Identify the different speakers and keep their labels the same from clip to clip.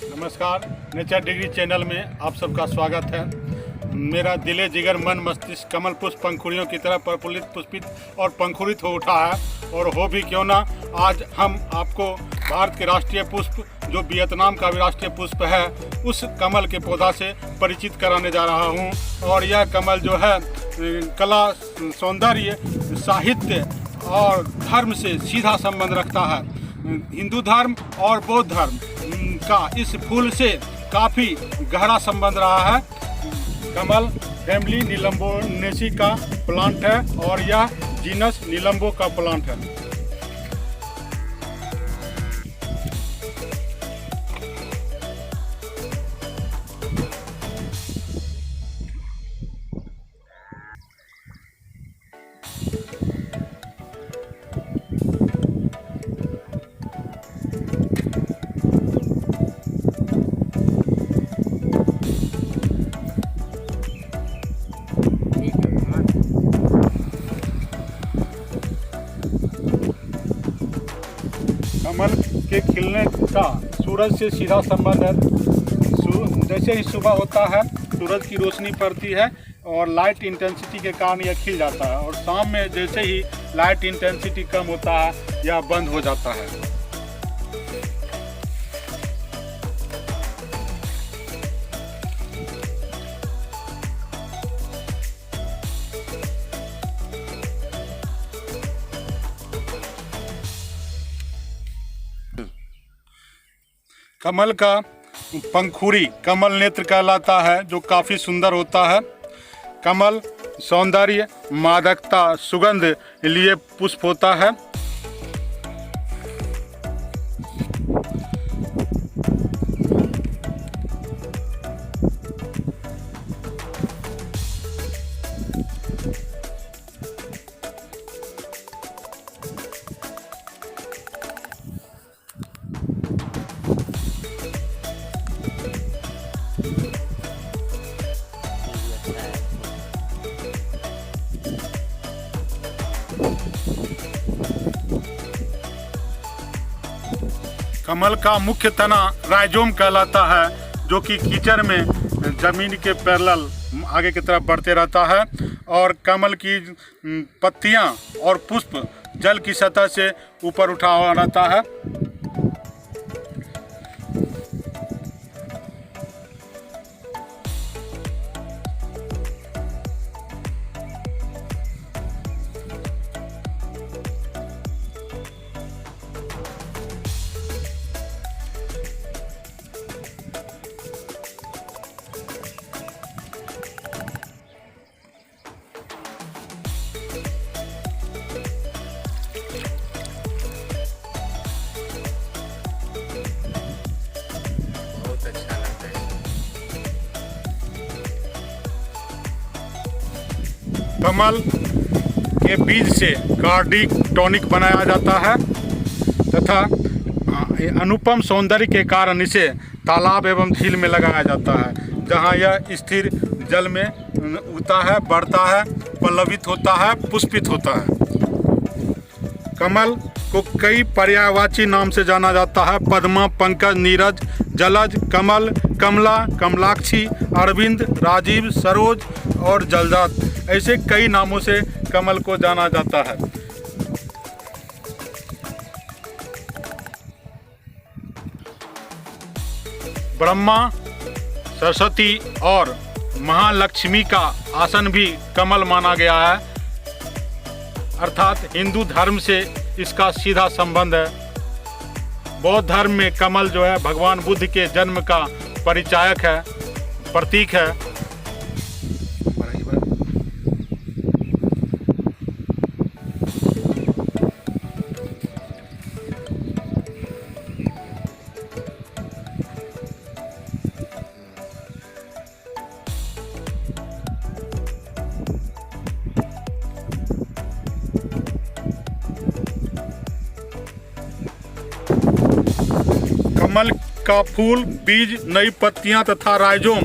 Speaker 1: नमस्कार, nature degree channel में आप सबका स्वागत है। मेरा दिले जिगर मन मस्तिष्क कमल पुष्प पंखुड़ियों की तरह प्रफुल्लित पुष्पित और पंखुड़ित हो उठा है। और हो भी क्यों ना, आज हम आपको भारत के राष्ट्रीय पुष्प जो वियतनाम का भी राष्ट्रीय पुष्प है उस कमल के पौधा से परिचित कराने जा रहा हूँ। और यह कमल जो है कला, सौंदर्य, साहित्य और धर्म से सीधा संबंध रखता है। हिंदू धर्म और बौद्ध धर्म का इस फूल से काफ़ी गहरा संबंध रहा है। कमल फैमिली नीलम्बोनेसी का प्लांट है और यह जीनस नीलम्बो का प्लांट है। कमल के खिलने का सूरज से सीधा संबंध है। जैसे ही सुबह होता है सूरज की रोशनी पड़ती है और लाइट इंटेंसिटी के कारण यह खिल जाता है, और शाम में जैसे ही लाइट इंटेंसिटी कम होता है यह बंद हो जाता है। कमल का पंखुड़ी कमल नेत्र कहलाता है, जो काफ़ी सुंदर होता है। कमल सौंदर्य, मादकता, सुगंध लिए पुष्प होता है। कमल का मुख्य तना राइजोम कहलाता है, जो कि कीचड़ में जमीन के पैरेलल आगे की तरफ बढ़ते रहता है। और कमल की पत्तियां और पुष्प जल की सतह से ऊपर उठा हुआ रहता है। कमल के बीज से कार्डिक टॉनिक बनाया जाता है तथा अनुपम सौंदर्य के कारण इसे तालाब एवं झील में लगाया जाता है, जहां यह स्थिर जल में उगता है, बढ़ता है, पल्लवित होता है, पुष्पित होता है। कमल को कई पर्यायवाची नाम से जाना जाता है। पद्मा, पंकज, नीरज, जलज, कमल, कमला, कमलाक्षी, अरविंद, राजीव, सरोज और जलजात, ऐसे कई नामों से कमल को जाना जाता है। ब्रह्मा, सरस्वती और महालक्ष्मी का आसन भी कमल माना गया है, अर्थात हिंदू धर्म से इसका सीधा संबंध है। बौद्ध धर्म में कमल जो है भगवान बुद्ध के जन्म का परिचायक है, प्रतीक है। कमल का फूल, बीज, नई पत्तियां तथा राइजोम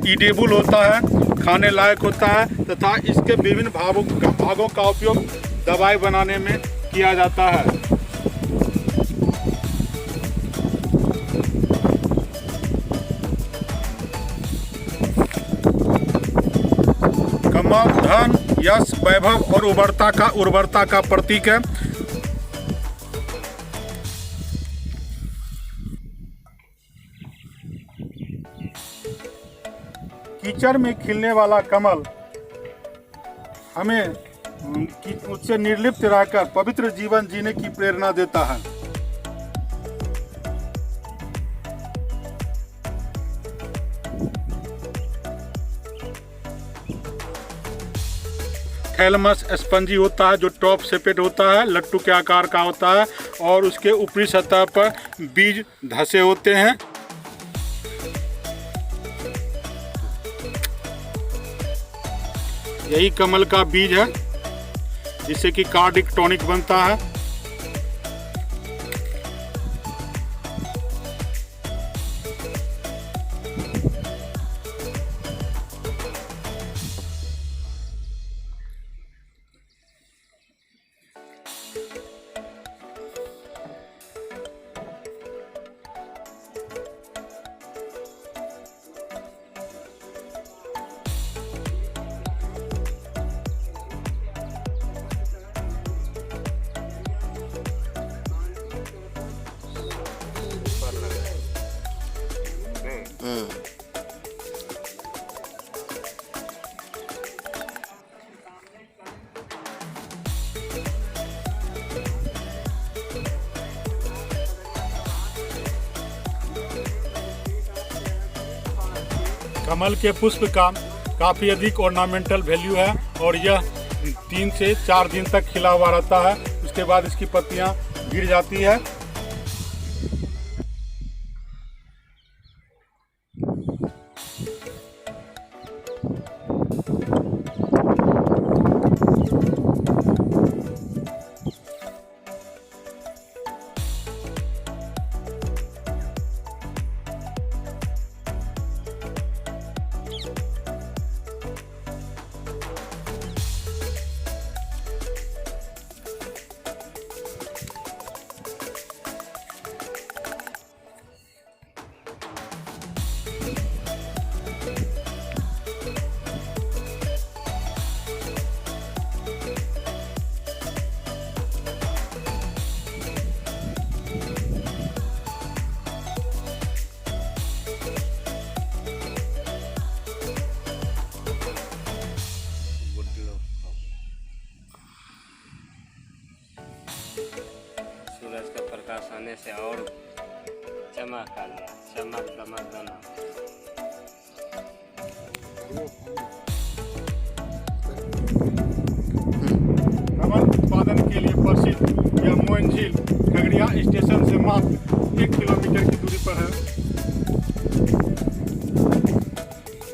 Speaker 1: ईडेबल होता है, खाने लायक होता है तथा इसके विभिन्न भागों का उपयोग दवाई बनाने में किया जाता है। यश, वैभव और उर्वरता का प्रतीक है। कीचड़ में खिलने वाला कमल हमें उससे निर्लिप्त रहकर पवित्र जीवन जीने की प्रेरणा देता है। थैलमस स्पंजी होता है जो टॉप सेपेट होता है, लट्टू के आकार का होता है और उसके ऊपरी सतह पर बीज धसे होते हैं। यही कमल का बीज है जिससे कि कार्डिक टॉनिक बनता है। कमल के पुष्प का काफ़ी अधिक ऑर्नामेंटल वैल्यू है और यह 3 से 4 दिन तक खिला हुआ रहता है। उसके बाद इसकी पत्तियां गिर जाती है।
Speaker 2: सूरज का प्रकाश आने से और चमक आ गया, चमक दमक दोनों।
Speaker 1: कमल उत्पादन के लिए प्रसिद्ध यह मोइन झील खगड़िया स्टेशन से मात्र 1 किलोमीटर की दूरी पर है।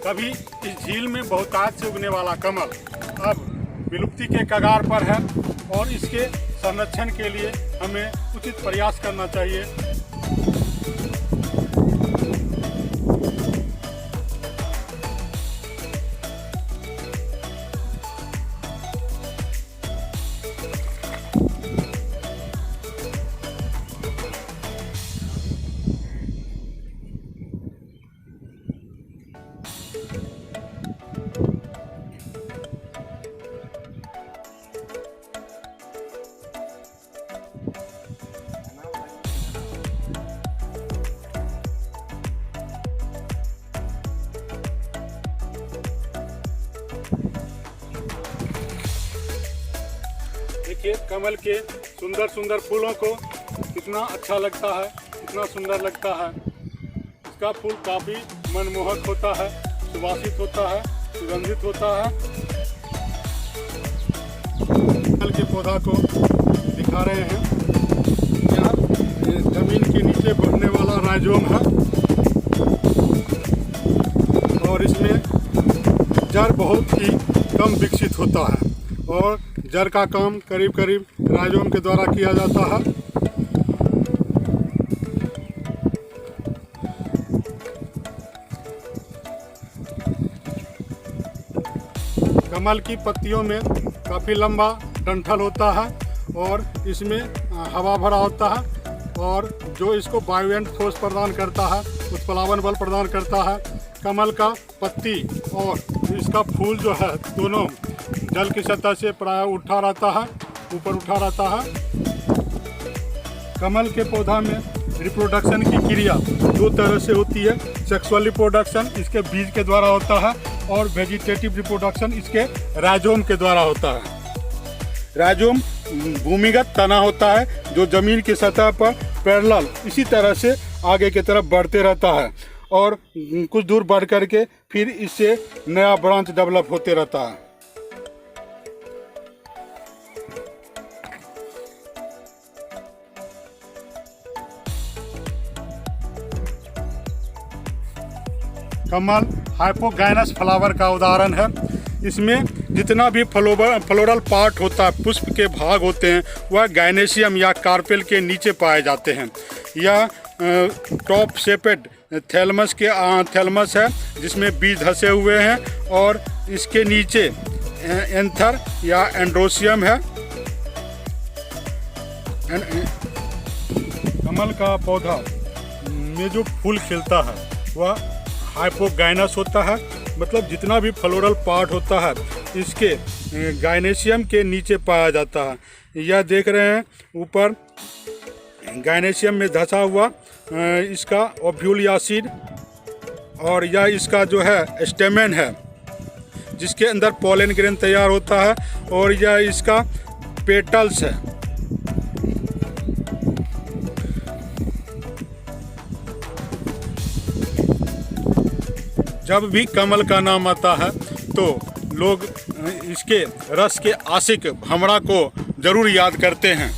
Speaker 1: कभी इस झील में बहुतायत से उगने वाला कमल अब विलुप्ति के कगार पर है और इसके संरक्षण के लिए हमें उचित प्रयास करना चाहिए। देखिए कमल के सुंदर सुंदर फूलों को कितना अच्छा लगता है, कितना सुंदर लगता है। इसका फूल काफ़ी मनमोहक होता है, सुवासित होता है, सुगंधित होता है। कमल के पौधा को दिखा रहे हैं। यह जमीन के नीचे बढ़ने वाला राइजोम है और इसमें जड़ बहुत ही कम विकसित होता है और जड़ का काम करीब करीब राइजोम के द्वारा किया जाता है। कमल की पत्तियों में काफ़ी लंबा डंठल होता है और इसमें हवा भरा होता है और जो इसको बायोएंट फोर्स प्रदान करता है, उत्प्लावन बल प्रदान करता है। कमल का पत्ती और इसका फूल जो है दोनों जल की सतह से प्राय उठा रहता है, ऊपर उठा रहता है। कमल के पौधा में रिप्रोडक्शन की क्रिया दो तरह से होती है। सेक्सुअल रिप्रोडक्शन इसके बीज के द्वारा होता है और वेजिटेटिव रिप्रोडक्शन इसके राइजोम के द्वारा होता है। राइजोम भूमिगत तना होता है जो जमीन की सतह पर पैरेलल इसी तरह से आगे की तरफ बढ़ते रहता है और कुछ दूर बढ़ करके फिर इससे नया ब्रांच डेवलप होते रहता है। कमल हाइपोगाइनस फ्लावर का उदाहरण है। इसमें जितना भी फ्लोरल पार्ट होता है, पुष्प के भाग होते हैं, वह गाइनेशियम या कार्पेल के नीचे पाए जाते हैं। यह टॉप शेपेड थैलमस है जिसमें बीज धसे हुए हैं और इसके नीचे एंथर या एंड्रोसियम है। कमल का पौधा में जो फूल खिलता है वह हाइपोगाइनस होता है, मतलब जितना भी फ्लोरल पार्ट होता है इसके गाइनेशियम के नीचे पाया जाता है। यह देख रहे हैं ऊपर गाइनेशियम में धसा हुआ इसका ओव्यूलियासिड, और यह इसका जो है स्टेमेन है जिसके अंदर पोलन ग्रेन तैयार होता है, और यह इसका पेटल्स है। जब भी कमल का नाम आता है तो लोग इसके रस के आशिक भंवरा को जरूर याद करते हैं।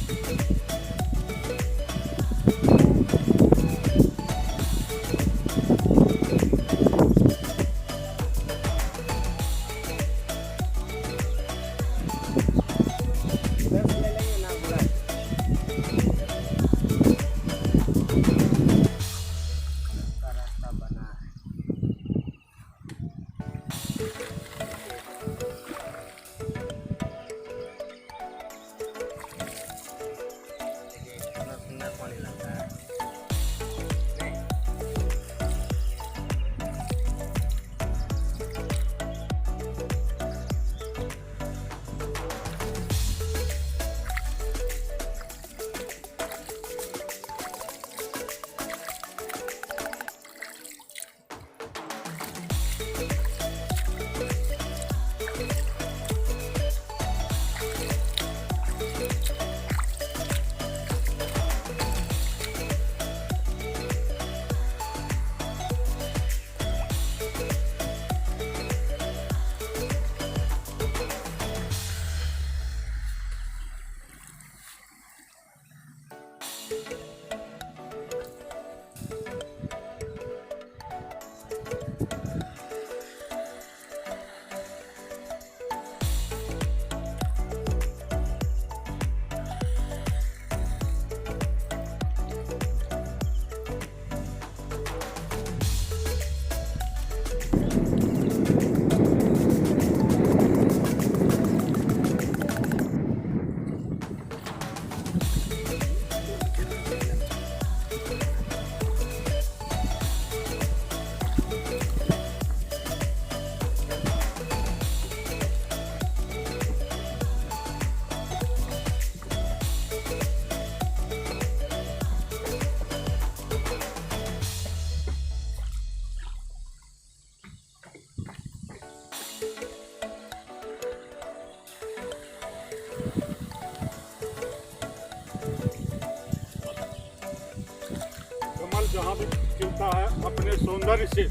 Speaker 1: जहाँ भी खिलता है अपने सौंदर्य से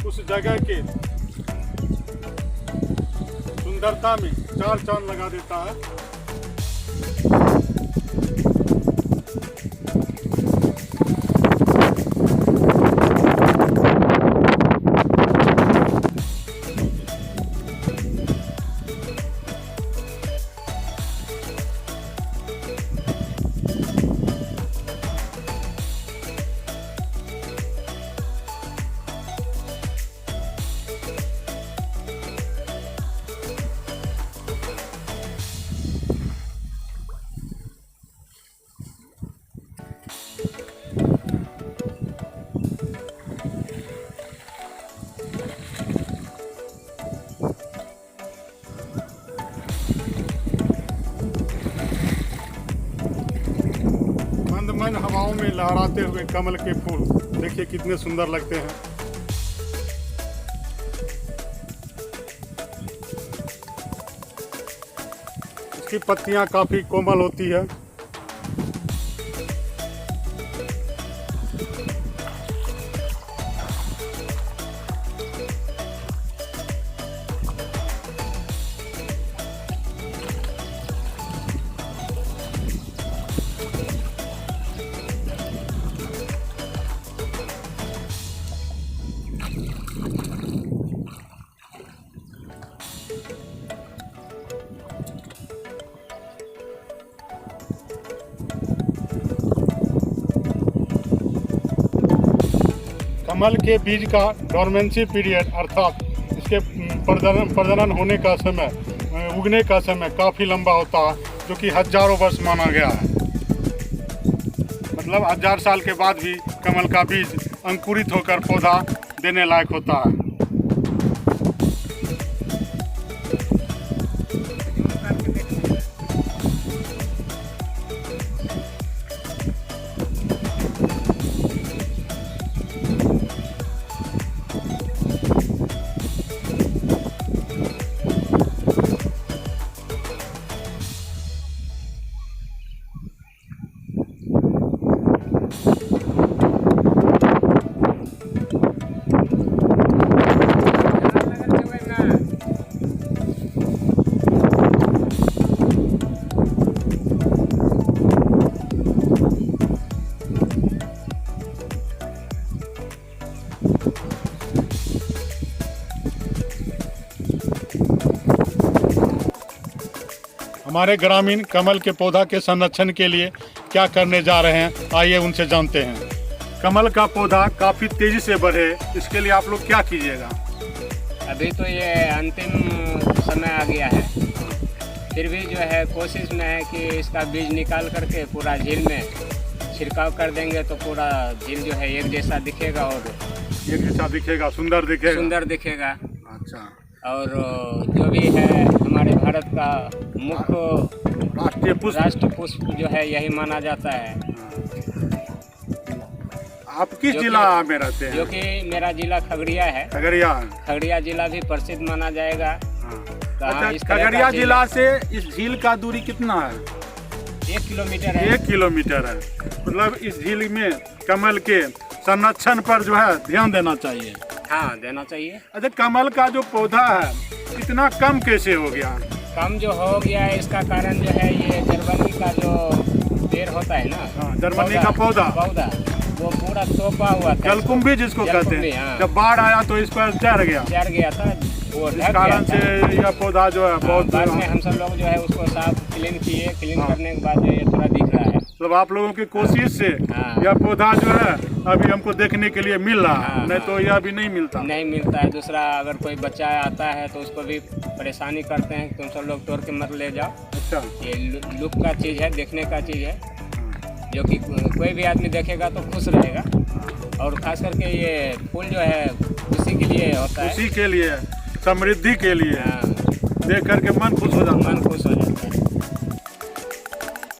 Speaker 1: उस जगह के सुंदरता में चार चांद लगा देता है। में लहराते हुए कमल के फूल देखिए कितने सुंदर लगते हैं। इसकी पत्तियां काफी कोमल होती है। कमल के बीज का डोरमेंसी पीरियड अर्थात इसके प्रजनन होने का समय, उगने का समय काफ़ी लंबा होता है, जो कि हजारों वर्ष माना गया है। मतलब 1000 साल के बाद भी कमल का बीज अंकुरित होकर पौधा देने लायक होता है। हमारे ग्रामीण कमल के पौधा के संरक्षण के लिए क्या करने जा रहे हैं, आइए उनसे जानते हैं। कमल का पौधा काफ़ी तेज़ी से बढ़े, इसके लिए आप लोग क्या कीजिएगा?
Speaker 2: अभी तो ये अंतिम समय आ गया है, फिर भी जो है कोशिश में है कि इसका बीज निकाल करके पूरा झील में छिड़काव कर देंगे तो पूरा झील जो है एक जैसा दिखेगा और
Speaker 1: एक जैसा दिखेगा, सुंदर दिखेगा। अच्छा।
Speaker 2: और जो भी है हमारे भारत का मुख्य राष्ट्र पुष्प जो है यही माना जाता है।
Speaker 1: आप किस जिला में रहते हैं?
Speaker 2: जो कि मेरा जिला खगड़िया है। खगड़िया जिला भी प्रसिद्ध माना जाएगा।
Speaker 1: अच्छा, खगड़िया जिला से इस झील का दूरी कितना है?
Speaker 2: 1 किलोमीटर है।
Speaker 1: 1 किलोमीटर है। मतलब इस झील में कमल के संरक्षण पर जो है ध्यान देना चाहिए।
Speaker 2: हाँ, देना चाहिए।
Speaker 1: अच्छा, कमल का जो पौधा है इतना कम कैसे हो गया?
Speaker 2: कम जो हो गया है इसका कारण जो है ये जर्मनी का जो पेड़ होता है ना,
Speaker 1: जर्मनी का पौधा
Speaker 2: वो पूरा तोपा हुआ था।
Speaker 1: जलकुंभी जिसको कहते हैं।
Speaker 2: हाँ।
Speaker 1: जब बाढ़ आया तो इस पर चढ़ गया
Speaker 2: था, वो
Speaker 1: इस कारण से यह पौधा जो है बहुत।
Speaker 2: बाद में हम सब लोग जो है उसको साफ क्लीन करने के बाद जो ये थोड़ा दिख रहा है।
Speaker 1: मतलब आप लोगों की कोशिश से यह पौधा जो है अभी हमको देखने के लिए मिल रहा है, नहीं तो यह भी नहीं मिलता
Speaker 2: है। दूसरा, अगर कोई बच्चा आता है तो उसको भी परेशानी करते हैं, तुम सब लोग तोड़ के मत ले जाओ। अच्छा, ये लुक का चीज़ है, देखने का चीज़ है, जो कि कोई भी आदमी देखेगा तो खुश रहेगा। और खास करके ये फूल जो है उसी के लिए होता है,
Speaker 1: उसी के लिए, समृद्धि के लिए। देख करके मन खुश हो जाता है।